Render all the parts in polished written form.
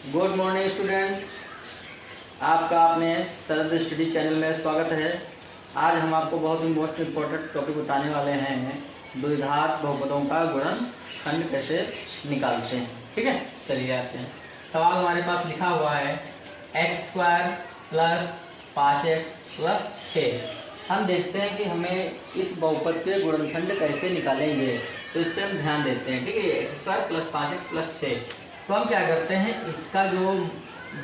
Good morning student, आपका अपने शरद study channel में स्वागत है। आज हम आपको बहुत ही मोस्ट इम्पोर्टेंट टॉपिक बताने वाले हैं, द्विघात बहुपदों का गुणनखंड कैसे निकालते हैं। ठीक है, चलिए आते हैं। सवाल हमारे पास लिखा हुआ है x² प्लस 5x प्लस 6। हम देखते हैं कि हमें इस बहुपद के गुणनखंड कैसे निकालेंगे, तो इस पर हम ध्यान देते हैं। ठीक है, x² प्लस 5x प्लस 6। तो हम क्या करते हैं, इसका जो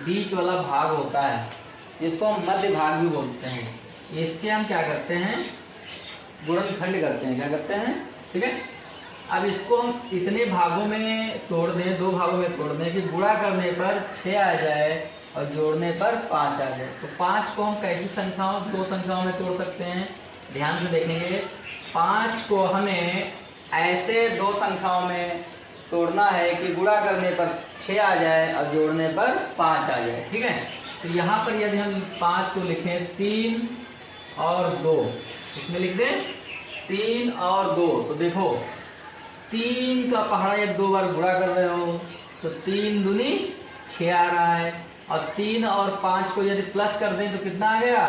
बीच वाला भाग होता है, इसको हम मध्य भाग भी बोलते हैं, इसके हम क्या करते हैं, गुणनखंड करते हैं। क्या करते हैं, ठीक है। अब इसको हम इतने भागों में तोड़ दें, दो भागों में तोड़ दें कि गुणा करने पर 6 आ जाए और जोड़ने पर 5 आ जाए। तो 5 को हम कैसी संख्याओं, दो संख्याओं में तोड़ सकते हैं। ध्यान से देखेंगे, 5 को हमें ऐसे दो संख्याओं में तोड़ना है कि गुणा करने पर 6 आ जाए और जोड़ने पर 5 आ जाए। ठीक है, तो यहाँ पर यदि हम 5 को लिखें 3 और 2, इसमें लिख दें 3 और 2, तो देखो 3 का पहाड़ा यदि 2 बार गुणा कर रहे हो तो 3 दूनी 6 आ रहा है, और 3 और 5 को यदि प्लस कर दें तो कितना आ गया,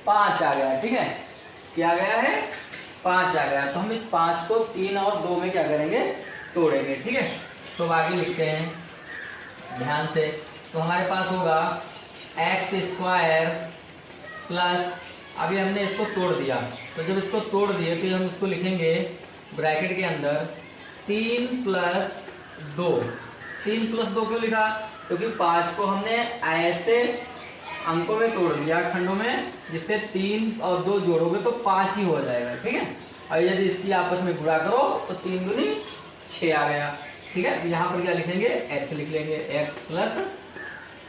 5 आ गया। ठीक है, क्या आ गया है, 5 आ गया। तो हम इस 5 को 3 और 2 में क्या करेंगे, तोड़ेंगे। ठीक है, तो आगे लिखते हैं ध्यान से। तो हमारे पास होगा x² प्लस, अभी हमने इसको तोड़ दिया, तो जब इसको तोड़ दिए तो हम इसको लिखेंगे ब्रैकेट के अंदर 3 प्लस 2। 3 प्लस 2 क्यों लिखा, क्योंकि 5 को हमने ऐसे अंकों में तोड़ दिया, खंडों में, जिससे 3 और 2 जोड़ोगे तो 5 ही हो जाएगा। ठीक है, और यदि इसकी आपस में गुणा करो तो 3 दूनी 6 आ गया। ठीक है, तो यहाँ पर क्या लिखेंगे, x लिख लेंगे, x प्लस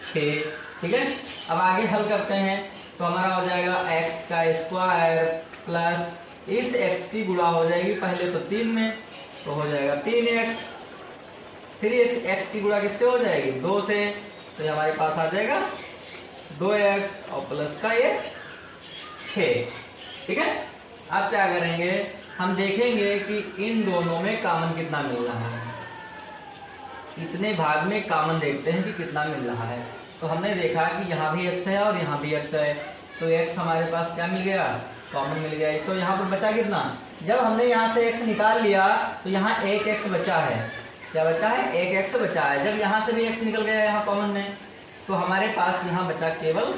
6। ठीक है, अब आगे हल करते हैं तो हमारा हो जाएगा x² प्लस इस x की गुणा हो जाएगी पहले तो 3 में, तो हो जाएगा 3x। फिर इस x की गुणा किससे हो जाएगी, 2 से, तो ये हमारे पास आ जाएगा 2x और प्लस का ये 6। ठीक है, अब क्या करेंगे, हम देखेंगे कि इन दोनों में कॉमन कितना मिल रहा है। इतने भाग में कॉमन देखते हैं कि कितना मिल रहा है। तो हमने देखा कि यहाँ भी x है और यहाँ भी x है, तो x हमारे पास क्या मिल गया, कॉमन मिल गया। तो यहाँ पर बचा कितना, जब हमने यहाँ से x निकाल लिया तो यहाँ एक x बचा है। क्या बचा है, एक x बचा है। जब यहाँ से भी x निकल गया यहाँ कॉमन में, तो हमारे पास यहाँ बचा केवल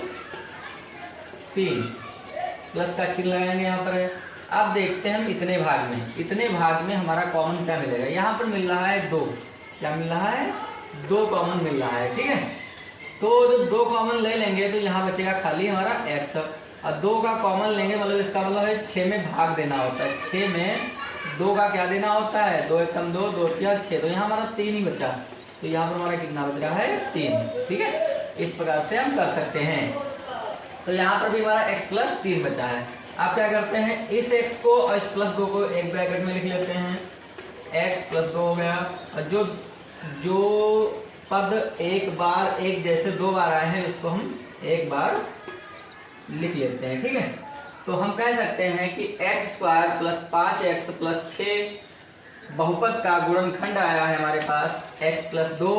3, प्लस का चिन्ह लगाएंगे यहाँ पर। अब देखते हैं हम इतने भाग में हमारा कॉमन क्या मिलेगा। यहाँ पर मिल रहा है 2, क्या मिल रहा है, 2 कॉमन मिल रहा है। ठीक है, तो जब 2 कॉमन ले लेंगे तो यहाँ बचेगा खाली हमारा x, और 2 का कॉमन लेंगे मतलब इसका मतलब है 6 में भाग देना होता है। 6 में 2 का क्या देना होता है, 2 एकम 2, 2 तिया 6, तो यहाँ हमारा 3 ही बचा, तो यहाँ पर हमारा कितना बच रहा है, 3। ठीक है, इस प्रकार से हम कर सकते हैं। तो यहाँ पर भी हमारा x प्लस 3 बचा है। आप क्या करते हैं, इस x को और इस प्लस 2 को एक ब्रैकेट में लिख लेते हैं, x प्लस 2 हो गया। और जो पद एक बार एक जैसे 2 बार आए हैं उसको हम एक बार लिख लेते हैं। ठीक है, तो हम कह सकते हैं कि x² प्लस 5x प्लस 6 बहुपद का गुणनखंड आया है हमारे पास, x प्लस 2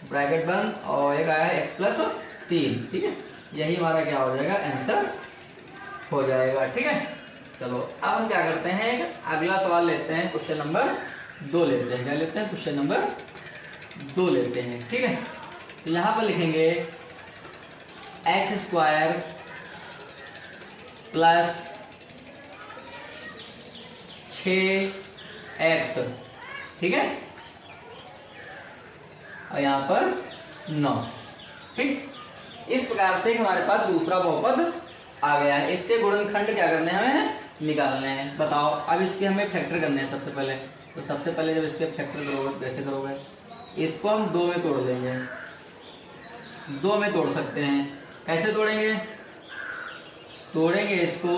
ब्रैकेट बंद और एक आया है x प्लस 3। ठीक है, यही हमारा क्या हो जाएगा, आंसर हो जाएगा। ठीक है, चलो अब हम क्या करते हैं, अगला सवाल लेते हैं, क्वेश्चन नंबर 2 लेते हैं। क्या लेते हैं, क्वेश्चन नंबर 2 लेते हैं। ठीक है, तो यहाँ पर लिखेंगे x² प्लस 6x। ठीक है, और यहाँ पर 9। ठीक, इस प्रकार से हमारे पास दूसरा बहुपद आ गया है। इसके गुणनखंड क्या करने हैं, हमें निकालने हैं। बताओ, अब इसके हमें फैक्टर करने हैं सबसे पहले। तो सबसे पहले जब इसके फैक्टर करोगे कैसे करोगे, इसको हम 2 में तोड़ देंगे। 2 में तोड़ सकते हैं, कैसे तोड़ेंगे इसको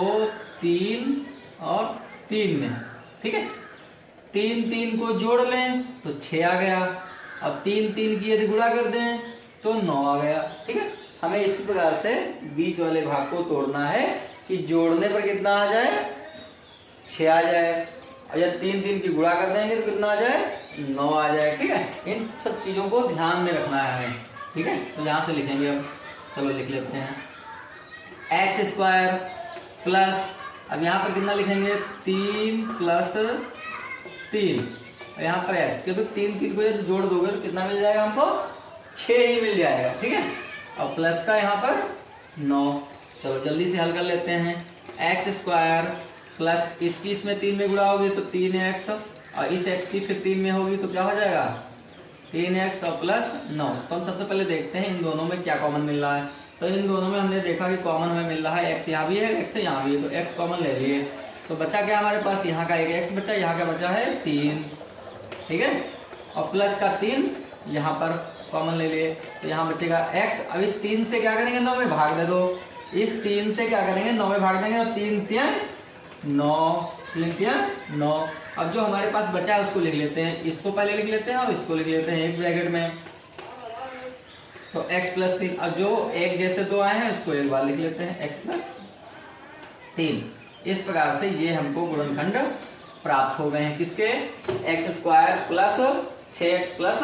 3 और 3 में। ठीक है, 3 को जोड़ लें तो 6 आ गया, अब 3 की यदि गुणा कर दें तो 9 आ गया। ठीक है, हमें इस प्रकार से बीच वाले भाग को तोड़ना है कि जोड़ने पर कितना आ जाए, 6 आ जाए, और जब 3 की गुणा कर देंगे तो कितना आ जाए, 9 आ जाए। ठीक है, इन सब चीजों को ध्यान में रखना है हमें। ठीक है, तो यहाँ से लिखेंगे अब, चलो लिख लेते हैं एक्स स्क्वायर प्लस, अब यहाँ पर कितना लिखेंगे 3 प्लस 3, यहाँ पर एक्स, क्योंकि 3 को यदि जोड़ दोगे तो कितना मिल जाएगा हमको 6 ही मिल जाएगा। ठीक है, और प्लस का यहाँ पर 9। चलो जल्दी से हल कर लेते हैं। एक्स स्क्वायर प्लस इसकी इसमें 3 में गुणा होगी तो 3x, और इस x की फिर 3 में होगी तो क्या हो जाएगा 3x और प्लस 9। तो हम सबसे पहले देखते हैं इन दोनों में क्या कॉमन मिल रहा है। तो इन दोनों में हमने देखा कि कॉमन हमें मिल रहा है x यहाँ भी है, x यहाँ भी है, तो x कॉमन ले लिए। तो बचा क्या हमारे पास, यहाँ का एक x बचा, यहाँ का बचा है 3। ठीक है, और प्लस का 3 यहाँ पर कॉमन ले लिए, तो यहाँ बचेगा x। अब इस 3 से क्या करेंगे 9 में भाग दे दो, इस 3 से क्या करेंगे 9 में भाग देंगे, और 3 3 9, 3 3 9। अब जो हमारे पास बचा है उसको लिख लेते हैं, इसको पहले लिख लेते हैं और इसको लिख लेते हैं एक ब्रैकेट में। तो x प्लस 3, अब जो एक जैसे दो आए हैं उसको एक बार लिख लेते हैं x प्लस 3। इस प्रकार से ये हमको गुणनखंड प्राप्त हो गए हैं, किसके x square plus 6x plus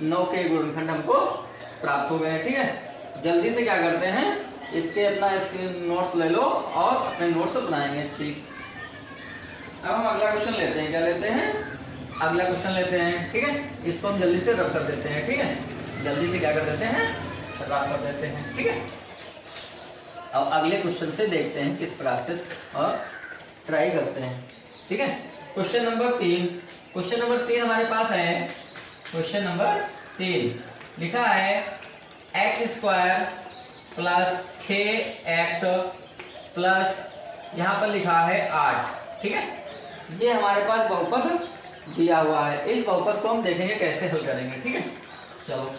9 के गुणनखंड हमको प्राप्त हो गए हैं। ठीक है, जल्दी से क्या करते हैं, इसके अपना स्क्रीन नोट्स ले लो और अपने नोट्स बनाएंगे। ठीक, अब हम अगला क्वेश्चन लेते हैं, क्या लेते हैं अगला क्वेश्चन लेते हैं। ठीक है, इसको हम जल्दी से रफ कर देते हैं। ठीक है, जल्दी से क्या कर देते हैं रफ कर देते हैं। ठीक है, अब अगले क्वेश्चन से देखते हैं किस प्रकार से और ट्राई करते हैं। ठीक है, क्वेश्चन नंबर 3, क्वेश्चन नंबर 3 हमारे पास है। क्वेश्चन नंबर 3 लिखा है x square plus 6x plus यहाँ पर लिखा है 8। ठीक है, ये हमारे पास बहुपद दिया हुआ है, इस बहुपद को हम देखेंगे कैसे हल करेंगे। ठीक है, चलो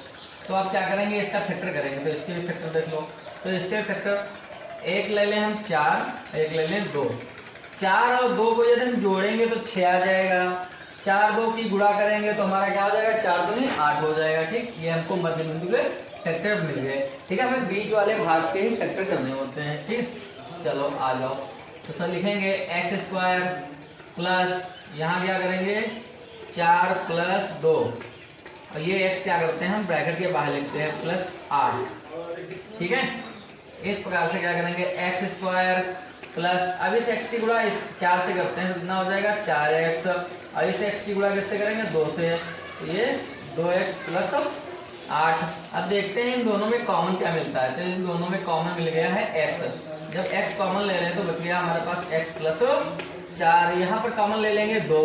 तो आप क्या करेंगे, इसका फैक्टर करेंगे। तो इसके भी फैक्टर देख लो, तो इसके फैक्टर एक ले लें हम 4, एक ले लें 2। 4 और 2 को यदि हम जोड़ेंगे तो 6 आ जाएगा, 4 2 की गुणा करेंगे तो हमारा क्या हो जाएगा 4 दूनी 8 हो जाएगा। ठीक, ये हमको मध्य बिंदु के फैक्टर मिल गए। ठीक है, हमें बीच वाले भाग के ही फैक्टर करने होते हैं। ठीक, चलो आ जाओ, तो सर लिखेंगे एक्स स्क्वायर प्लस यहाँ क्या करेंगे 4 प्लस 2, और ये x क्या करते हैं हम ब्रैकेट के बाहर लिखते हैं प्लस 8। ठीक है, इस प्रकार से क्या करेंगे एक्स स्क्वायर प्लस, अब इस x की गुणा इस 4 से करते हैं तो कितना हो जाएगा 4x, और इस x की गुणा किससे करेंगे 2 से, तो ये 2x प्लस 8। अब देखते हैं इन दोनों में कॉमन क्या मिलता है। तो इन दोनों में कॉमन मिल गया है x, जब x कॉमन ले रहे हैं तो बच गया हमारे पास x प्लस 4, यहाँ पर कॉमन ले लेंगे 2,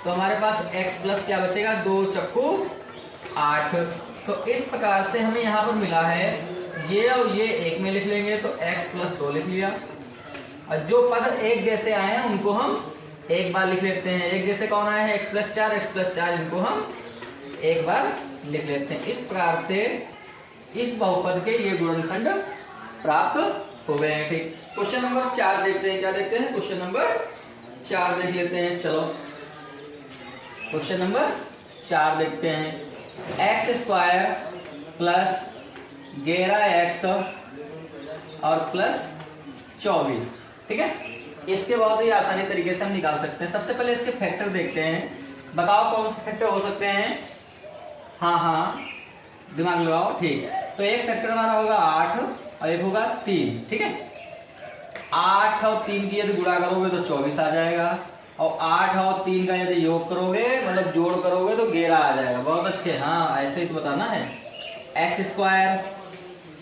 तो हमारे पास x प्लस क्या बचेगा 2 चक्कू 8। तो इस प्रकार से हमें यहाँ पर मिला है, ये और ये एक में लिख लेंगे तो x प्लस 2 लिख लिया, और जो पद एक जैसे आए हैं उनको हम एक बार लिख लेते हैं। एक जैसे कौन आए हैं x प्लस 4, इनको हम एक बार लिख लेते हैं। इस प्रकार से इस बहुपद के ये गुणनखंड प्राप्त हो गए हैं। ठीक, क्वेश्चन नंबर 4 देखते हैं, क्या देखते हैं क्वेश्चन नंबर 4 देख लेते हैं। चलो क्वेश्चन नंबर 4 देखते हैं, एक्स स्क्वायर प्लस 11x और प्लस 24। ठीक है, इसके बहुत ही आसानी तरीके से हम निकाल सकते हैं। सबसे पहले इसके फैक्टर देखते हैं, बताओ कौन से फैक्टर हो सकते हैं। हाँ दिमाग लगाओ। ठीक, तो एक फैक्टर हमारा होगा 8 और एक होगा 3। ठीक है, 8 और 3 की यदि गुणा करोगे तो 24 आ जाएगा, और 8 और 3 का यदि योग करोगे मतलब जोड़ करोगे तो 11 आ जाएगा। बहुत अच्छे, हाँ ऐसे ही तो बताना है। एक्स स्क्वायर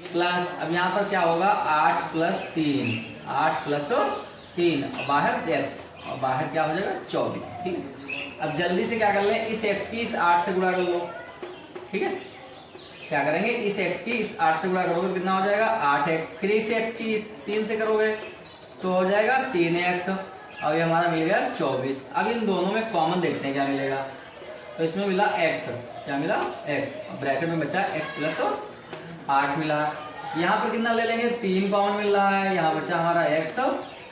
प्लस, अब यहाँ पर क्या होगा 8 प्लस 3, 8 प्लस 3, बाहर x और बाहर क्या हो जाएगा 24। ठीक है, अब जल्दी से क्या कर लें, इस x की इस 8 से गुणा कर लो। ठीक है, क्या करेंगे इस x की इस 8 से गुणा करोगे कितना हो जाएगा 8x, फिर इस x की 3 से करोगे तो हो जाएगा 3x, और ये हमारा मिल गया 24। अब इन दोनों में कॉमन देखते हैं क्या मिलेगा। तो इसमें मिला x, क्या मिला x, और ब्रैकेट में बचा x प्लस 8 मिला। यहाँ पर कितना ले लेंगे 3 कॉमन मिल रहा है, यहाँ बचा हमारा x,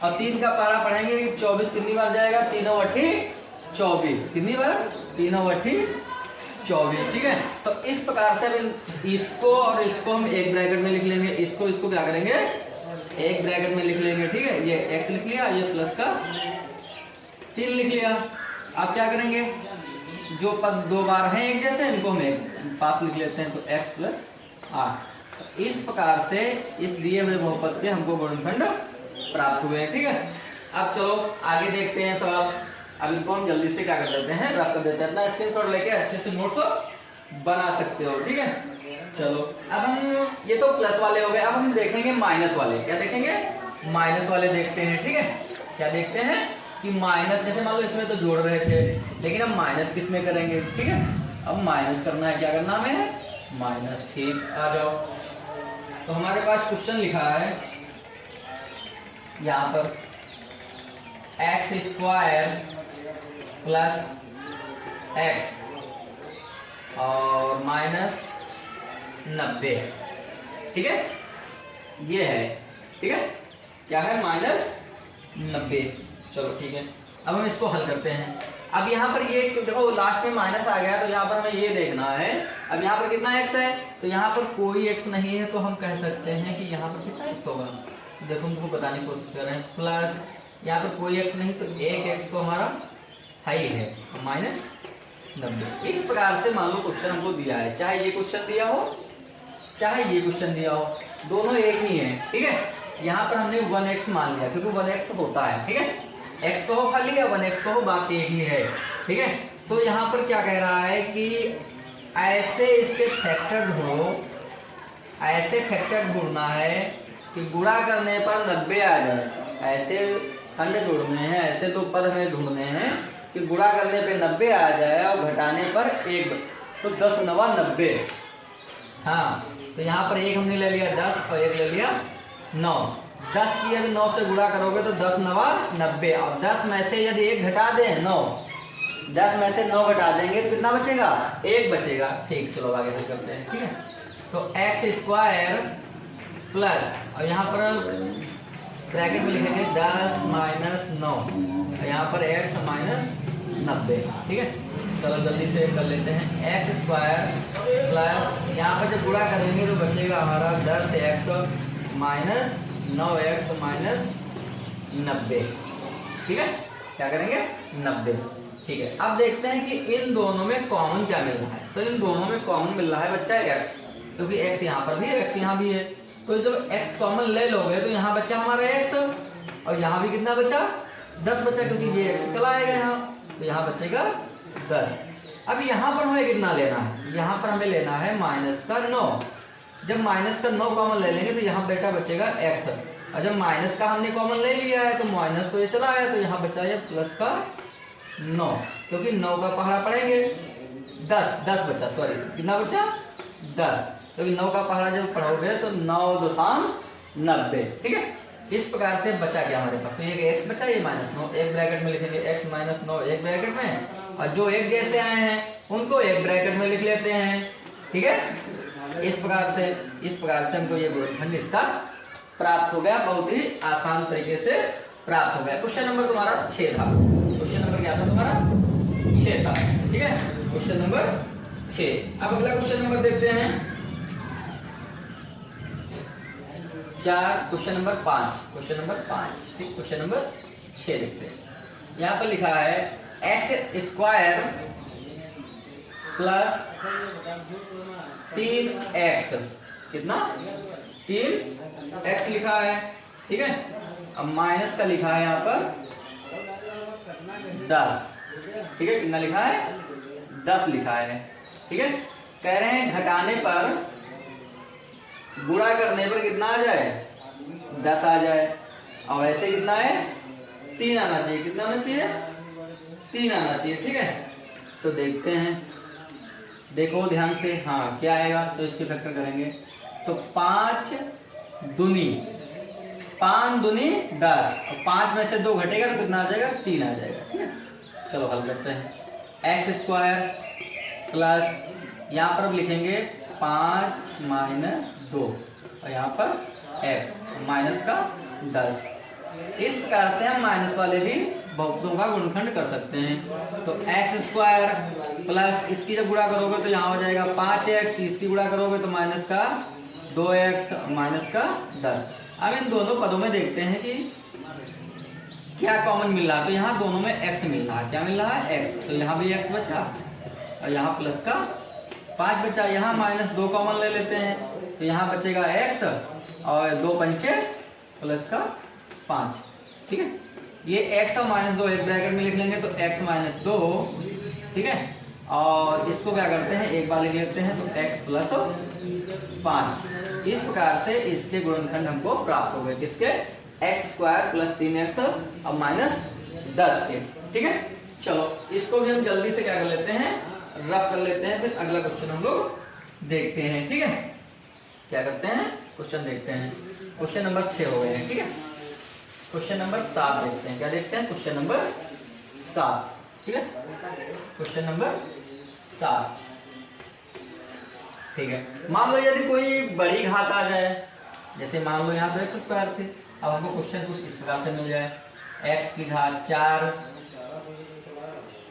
और 3 का पारा पढ़ेंगे 24 कितनी बार जाएगा 3 और 8 24, कितनी बार 3 और 8 24। ठीक है, तो इस प्रकार से अब इसको और इसको हम एक ब्रैकेट में लिख लेंगे, इसको क्या करेंगे एक ब्रैकेट में लिख लेंगे। ठीक है, ये x लिख लिया, ये प्लस का 3 लिख लिया। अब क्या करेंगे, जो पद 2 बार हैं एक जैसे इनको हम एक पास लिख लेते हैं, तो x प्लस 8। इस प्रकार से इस दिए हुए बहुपद के हमको गुणनखंड प्राप्त हुए हैं। ठीक है, अब चलो आगे देखते हैं सवाल। अब इनको हम जल्दी से क्या कर देते हैं, रफ कर देते हैं। अपना स्क्रीनशॉट लेके अच्छे से नोट्स बना सकते हो। ठीक है, चलो अब हम ये तो प्लस वाले हो गए, अब हम देखेंगे माइनस वाले। क्या देखेंगे, माइनस वाले देखते हैं। ठीक है, क्या देखते हैं कि माइनस, जैसे मान लो इसमें तो जोड़ रहे थे, लेकिन अब माइनस किस में करेंगे। ठीक है, अब माइनस करना है, क्या करना हमें, माइनस। ठीक, आ जाओ। तो हमारे पास क्वेश्चन लिखा है यहाँ पर x² प्लस x और माइनस 90। ठीक है, ये है। ठीक है, क्या है, माइनस 90। चलो ठीक है, अब हम इसको हल करते हैं। अब यहाँ पर ये देखो लास्ट में माइनस आ गया, तो यहाँ पर हमें ये देखना है। अब यहाँ पर कितना x है, तो यहाँ पर कोई x नहीं है, तो हम कह सकते हैं कि यहाँ पर कितना x होगा। देखो तुमको बताने की कोशिश कर रहे हैं। प्लस यहाँ पर कोई x नहीं, तो एक x तो हमारा हाई है, माइनस 90। इस प्रकार से मान लो क्वेश्चन हमको दिया है, चाहे ये क्वेश्चन दिया हो चाहे ये क्वेश्चन दिया हो, दोनों एक ही है। ठीक है, यहाँ पर हमने 1x मान लिया, क्योंकि 1x होता है। ठीक है, x कहो खाली या 1x कहो, बाकी एक ही है। ठीक है, तो यहाँ पर क्या कह रहा है कि ऐसे इसके फैक्टर ढूंढो, ऐसे फैक्टर ढूंढना है कि गुणा करने पर 90 आ जाए। ऐसे खंड ढूंढने हैं, ऐसे दो पद हमें ढूंढने हैं कि गुणा करने पे 90 आ जाए और घटाने पर 1, तो 10 9 90। हाँ, तो यहाँ पर एक हमने ले लिया 10 और एक ले लिया 9। 10 की यदि 9 से गुणा करोगे तो 10 9 90, और 10 में से यदि 1 घटा दें 9, 10 में से 9 घटा देंगे तो कितना बचेगा, 1 बचेगा। ठीक, चलो आगे हल करते हैं। ठीक है, तो x² प्लस, और यहाँ पर ब्रैकेट में लिखेंगे 10 माइनस 9, और यहाँ पर x माइनस 90। ठीक है, चलो जल्दी से कर लेते हैं। x² प्लस, यहाँ पर जब गुणा करेंगे तो बचेगा हमारा 10x माइनस 9x माइनस 90। ठीक है, क्या करेंगे, 90। ठीक है, अब देखते हैं कि इन दोनों में कॉमन क्या मिल रहा है। तो इन दोनों में कॉमन मिल रहा है बच्चा x, क्योंकि x यहाँ पर भी है, x यहाँ भी है। तो जब x कॉमन ले लोगे तो यहाँ बच्चा हमारा x, और यहाँ भी कितना बचा, 10 बचा, क्योंकि ये x चला आएगा यहाँ, तो यहाँ बचेगा 10। अब यहाँ पर हमें कितना लेना है, यहाँ पर हमें लेना है माइनस का 9। जब माइनस का 9 कॉमन ले लेंगे तो यहाँ बेटा बचेगा x, और जब माइनस का हमने कॉमन ले लिया है तो माइनस तो ये चला आया, तो यहाँ बचा है प्लस का 9, क्योंकि 9 का पहाड़ा पढ़ेंगे 10 बचा, सॉरी कितना बचा, 10, क्योंकि 9 का पहाड़ा जब पढ़ोगे तो 9 2 90। ठीक है, इस प्रकार से बचा क्या हमारे पास, तो ये x बचा, ये -9, एक ब्रैकेट में लिखेंगे x माइनस 9 एक ब्रैकेट में, और जो एक जैसे आए हैं उनको एक ब्रैकेट में लिख लेते हैं। ठीक है, इस प्रकार से हमको ये गुणनखंड इसका प्राप्त हो गया, बहुत ही आसान तरीके से प्राप्त हो गया। क्वेश्चन नंबर तुम्हारा 6 था। क्वेश्चन नंबर क्या था तुम्हारा, 6 था। ठीक है, क्वेश्चन नंबर 6। अब अगला क्वेश्चन नंबर देखते हैं 4, क्वेश्चन नंबर 5। क्वेश्चन नंबर 5, ठीक, क्वेश्चन नंबर 6 देखते हैं। यहाँ पर लिखा है x² प्लस 3x, कितना, 3x लिखा है। ठीक है, अब माइनस का लिखा है यहाँ पर 10। ठीक है, कितना लिखा है, 10 लिखा है। ठीक है, कह रहे हैं घटाने पर, गुणा करने पर कितना आ जाए, 10 आ जाए, और ऐसे कितना है, 3 आना चाहिए। कितना आना चाहिए, 3 आना चाहिए। ठीक है, तो देखते हैं, देखो ध्यान से, हाँ क्या आएगा, तो इसके फैक्टर करेंगे तो 5 दूनी 10, और 5 में से 2 घटेगा तो कितना आ जाएगा, 3 आ जाएगा। ठीक है, चलो हल करते हैं। x² प्लस, यहाँ पर अब लिखेंगे 5 माइनस 2, और यहाँ पर x माइनस का 10। इस प्रकार से हम माइनस वाले भी बहुपदों का गुणनखंड कर सकते हैं। तो x² प्लस, इसकी जब गुणा करोगे तो यहाँ हो जाएगा 5x, इसकी गुणा करोगे तो माइनस का 2x माइनस का 10। अब इन दोनों पदों में देखते हैं कि क्या कॉमन मिल रहा है। तो यहाँ दोनों में x मिल रहा है, क्या मिल रहा है, x, तो यहाँ भी x बचा, और यहाँ प्लस का 5 बचा, यहाँ -2 कॉमन ले लेते हैं तो यहाँ बचेगा x और 2 पंचे प्लस का 5। ठीक है, ये x और -2 एक ब्रैकेट में लिख लेंगे तो x -2। ठीक है, और इसको क्या करते हैं एक बार लिख लेते हैं तो x प्लस 5। इस प्रकार से इसके गुणनखंड हमको प्राप्त हो गए, किसके? x² प्लस 3x और -10 के। ठीक है, चलो इसको भी हम जल्दी से क्या कर लेते हैं, रफ कर लेते हैं, फिर अगला क्वेश्चन हम लोग देखते हैं। ठीक है, क्या करते हैं, क्वेश्चन देखते हैं। क्वेश्चन नंबर 6 हो गए हैं। ठीक है, क्वेश्चन नंबर 7 देखते हैं। क्या देखते हैं? Question number 7। ठीक है, क्वेश्चन नंबर 7। ठीक है, मान लो यदि कोई बड़ी घात आ जाए, जैसे मान लो यहाँ तो x² थे, अब हमको क्वेश्चन कुछ इस प्रकार से मिल जाए, x की घात 4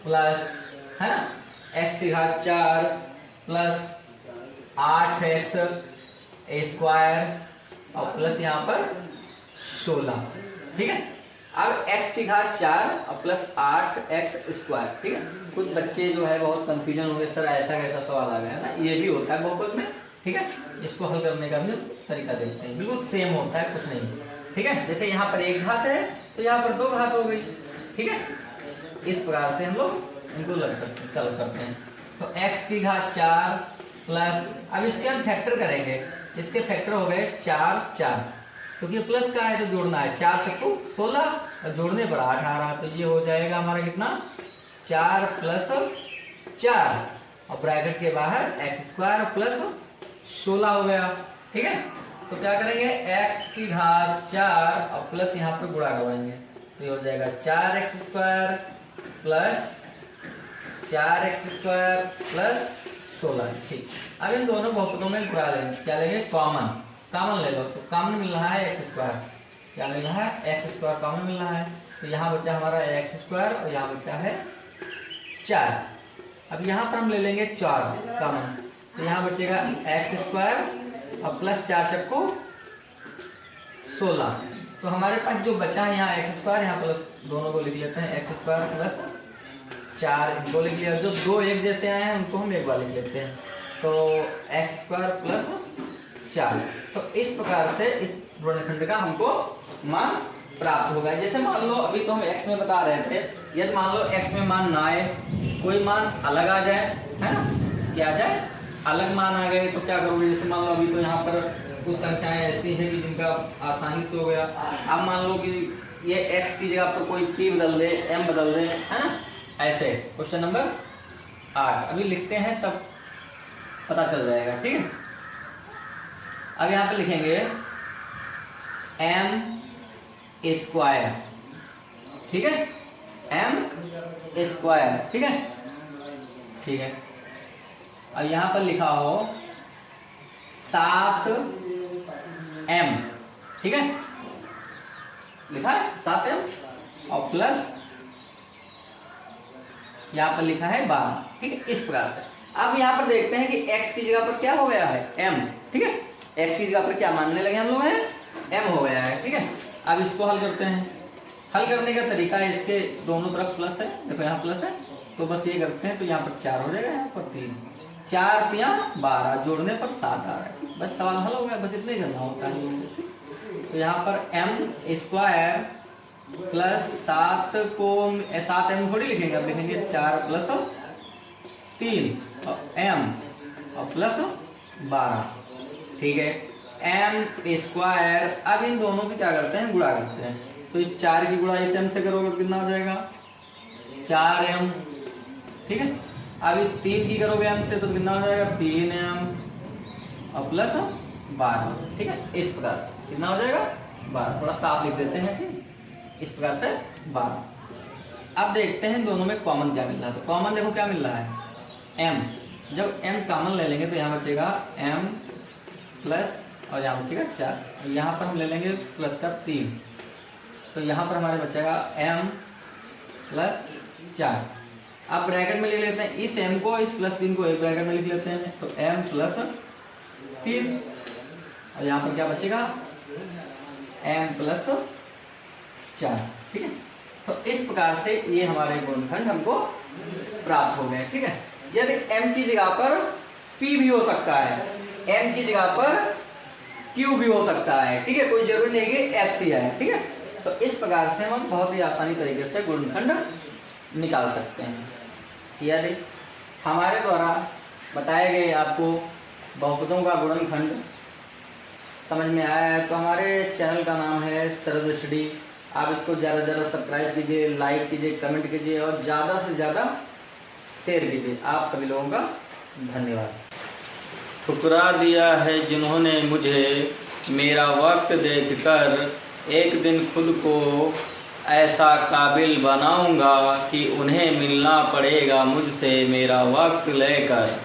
प्लस, है ना, x की घात 4 प्लस 8x² और प्लस यहाँ पर 16। ठीक है, अब x की घात 4 और प्लस 8x²। ठीक है, कुछ बच्चे जो है बहुत कंफ्यूजन हो गए, सर ऐसा कैसा सवाल आ गया है ना, ये भी होता है बहुपद में। ठीक है, इसको हल करने का भी तरीका देखते हैं, बिल्कुल सेम होता है, कुछ नहीं। ठीक है, जैसे यहाँ पर एक घात है तो यहाँ पर 2 घात हो गई। ठीक है, इस प्रकार से हम लोग इनको लग सकते हैं, चलो करते हैं। तो x की घात 4 प्लस, अब इसके हम फैक्टर करेंगे, इसके फैक्टर हो गए 4 4, क्योंकि प्लस का है तो जोड़ना है, 4 चक्कू 16 और जोड़ने पर 8 आ रहा, तो ये हो जाएगा हमारा कितना, 4 प्लस 4 और ब्रैकेट के बाहर x² प्लस 16 हो गया। ठीक है, तो क्या करेंगे, x की घात 4 और प्लस यहाँ पर गुणा करवाएंगे, तो ये हो जाएगा 4x² प्लस 4x² प्लस 16। ठीक, अब इन दोनों बहुपदों में गुणा लेंगे, क्या लेंगे, कॉमन ले लो, तो कॉमन मिल रहा है x², क्या मिल रहा है, x² कॉमन मिल रहा है, तो यहाँ बचा हमारा x² और यहाँ बचा है 4। अब यहाँ पर हम ले लेंगे 4 कॉमन, तो यहाँ बचेगा x² और प्लस 4 चक्कू 16। तो हमारे पास जो बचा है यहाँ x², यहाँ प्लस दोनों को लिख लेते हैं, x² प्लस 4 इनको लिख लिया, जो 2 एक जैसे आए हैं उनको हम एक बार लिख लेते हैं, तो x² प्लस 4। तो इस प्रकार से इस गुणनखंड का हमको मान प्राप्त होगा। जैसे मान लो अभी तो हम x में बता रहे थे, यदि मान लो x में मान ना आए, कोई मान अलग आ जाए, है ना, क्या आ जाए, अलग मान आ गए, तो क्या करोगे, जैसे मान लो अभी तो यहाँ पर कुछ संख्याएं ऐसी हैं कि जिनका आसानी से हो गया। अब मान लो कि ये x की जगह पर कोई p बदल दे, m बदल दे, है ना, ऐसे। क्वेश्चन नंबर 8 अभी लिखते हैं तब पता चल जाएगा। ठीक है, अब यहाँ पे लिखेंगे m²। ठीक है, m²। ठीक है, ठीक है, अब यहाँ पर लिखा हो 7m। ठीक है, लिखा है 7m और प्लस यहाँ पर लिखा है 12। ठीक है, इस प्रकार से। अब यहाँ पर देखते हैं कि x की जगह पर क्या हो गया है, m। ठीक है, x की जगह पर क्या मानने लगे हम लोग हैं, m हो गया है। ठीक है, अब इसको हल करते हैं। हल करने का तरीका है, इसके दोनों तरफ प्लस है, देखो यहाँ प्लस है, तो बस ये करते हैं, तो यहाँ पर 4 हो जाएगा, यहाँ पर 3, 4 3 12, जोड़ने पर 7 आ रहा है, बस सवाल हल हो गया, बस इतना ही करना होता है। तो यहाँ पर m² प्लस 7 को 7m थोड़ी लिखेंगे, अब लिखेंगे 4 प्लस 3 और m और प्लस 12। ठीक है, m²। अब इन दोनों की क्या करते हैं, गुणा करते हैं, तो इस 4 की गुणा इस m से करोगे कितना हो जाएगा, 4m। ठीक है, अब इस 3 की करोगे m से तो कितना हो जाएगा, 3m और प्लस 12। ठीक है, इस प्रकार से कितना हो जाएगा, 12। थोड़ा साफ लिख देते हैं, ठीक, इस प्रकार से 12। अब देखते हैं दोनों में कॉमन क्या मिल रहा है, तो कॉमन देखो क्या मिल रहा है, m। जब m कॉमन ले लेंगे तो यहाँ बचेगा m प्लस और यहाँ बचेगा 4, यहाँ पर हम ले लेंगे प्लस का 3, तो यहाँ पर हमारे बचेगा m प्लस 4। अब ब्रैकेट में ले लेते हैं, इस m को इस प्लस 3 को एक ब्रैकेट में लिख लेते हैं, तो m प्लस 3 और यहाँ पर क्या बचेगा, m प्लस 4। ठीक है, तो इस प्रकार से ये हमारे गुणनखंड हमको प्राप्त हो गए। ठीक है, यदि m की जगह पर P भी हो सकता है, M की जगह पर Q भी हो सकता है, ठीक है, कोई जरूरी नहीं कि X ही है, ठीक है। तो इस प्रकार से हम बहुत ही आसानी तरीके से गुणनखंड निकाल सकते हैं। यदि हमारे द्वारा बताए गए आपको बहुपदों का गुणनखंड समझ में आया है तो हमारे चैनल का नाम है सरद स्टडी। आप इसको ज़्यादा से ज़्यादा सब्सक्राइब कीजिए, लाइक कीजिए, कमेंट कीजिए और ज़्यादा से ज़्यादा शेयर कीजिए। आप सभी लोगों का धन्यवाद। ठुकरा दिया है जिन्होंने मुझे, मेरा वक्त देखकर, एक दिन खुद को ऐसा काबिल बनाऊंगा कि उन्हें मिलना पड़ेगा मुझसे मेरा वक्त लेकर।